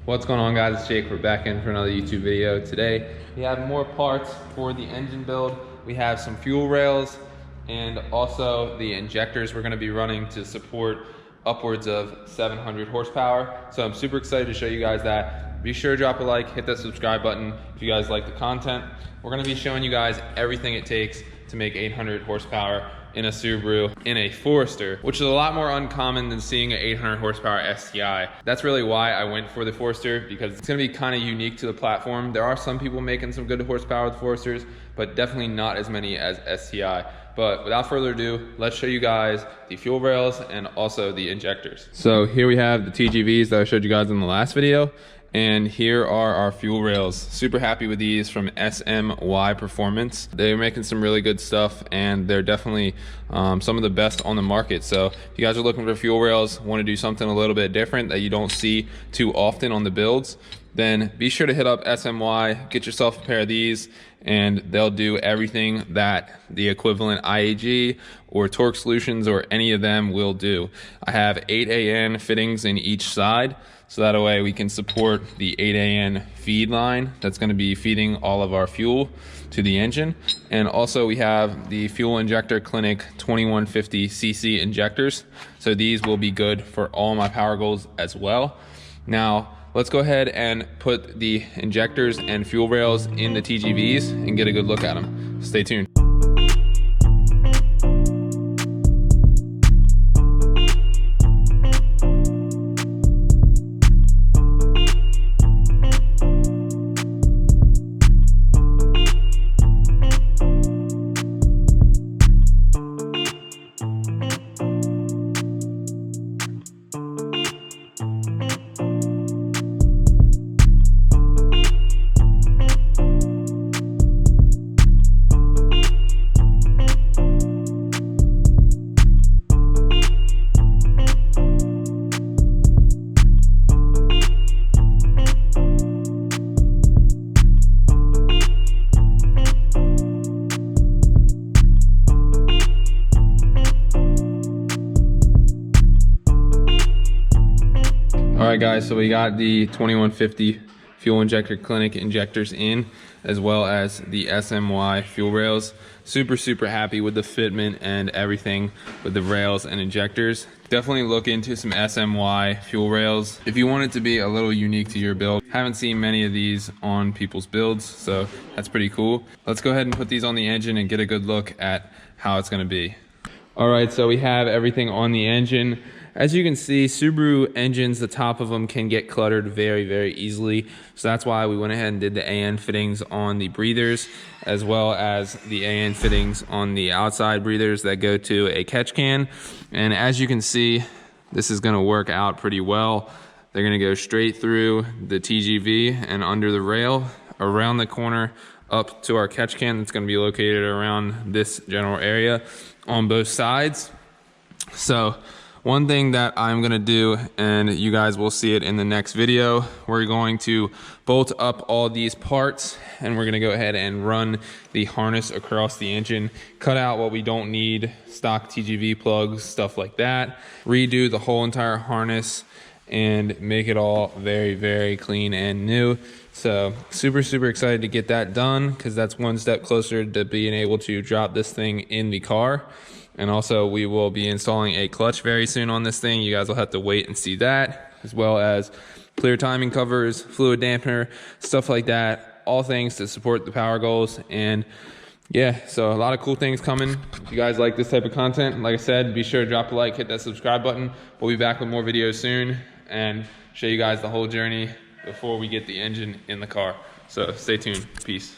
What's going on, guys? It's Jake. We're back in for another YouTube video. Today we have more parts for the engine build. We have some fuel rails and also the injectors we're going to be running to support upwards of 700 horsepower. So I'm super excited to show you guys that. Be sure to drop a like, hit that subscribe button if you guys like the content. We're going to be showing you guys everything it takes to make 800 horsepower in a Subaru in a Forester, which is a lot more uncommon than seeing an 800 horsepower STI. That's really why I went for the Forester, because it's gonna be kind of unique to the platform. There are some people making some good horsepower with Foresters, but definitely not as many as STI. But without further ado, let's show you guys the fuel rails and also the injectors. So here we have the TGVs that I showed you guys in the last video. And here are our fuel rails. Super happy with these from SMY Performance. They're making some really good stuff, and they're definitely some of the best on the market. So if you guys are looking for fuel rails, want to do something a little bit different that you don't see too often on the builds, then be sure to hit up SMY, get yourself a pair of these, and they'll do everything that the equivalent IAG or Torque Solutions or any of them will do. I have 8AN fittings in each side, so that way we can support the 8AN feed line that's going to be feeding all of our fuel to the engine. And also we have the Fuel Injector Clinic 2150cc injectors. So these will be good for all my power goals as well. Now, let's go ahead and put the injectors and fuel rails in the TGVs and get a good look at them. Stay tuned. Alright guys, so we got the 2150 Fuel Injector Clinic injectors in, as well as the SMY fuel rails. Super happy with the fitment and everything with the rails and injectors. Definitely look into some SMY fuel rails if you want it to be a little unique to your build. Haven't seen many of these on people's builds, so that's pretty cool. Let's go ahead and put these on the engine and get a good look at how it's going to be. Alright, so we have everything on the engine. As you can see, Subaru engines, the top of them can get cluttered very easily. So that's why we went ahead and did the AN fittings on the breathers, as well as the AN fittings on the outside breathers that go to a catch can. And as you can see, this is gonna work out pretty well. They're gonna go straight through the TGV and under the rail, around the corner, up to our catch can that's gonna be located around this general area on both sides. So one thing that I'm gonna do, and you guys will see it in the next video, we're going to bolt up all these parts and we're gonna go ahead and run the harness across the engine, cut out what we don't need, stock TGV plugs, stuff like that, redo the whole entire harness and make it all very clean and new. So super excited to get that done, because that's one step closer to being able to drop this thing in the car. And also we will be installing a clutch very soon on this thing. You guys will have to wait and see that, as well as clear timing covers, fluid dampener, stuff like that. All things to support the power goals. And yeah, so a lot of cool things coming. If you guys like this type of content, like I said, be sure to drop a like, hit that subscribe button. We'll be back with more videos soon and show you guys the whole journey before we get the engine in the car. So stay tuned. Peace.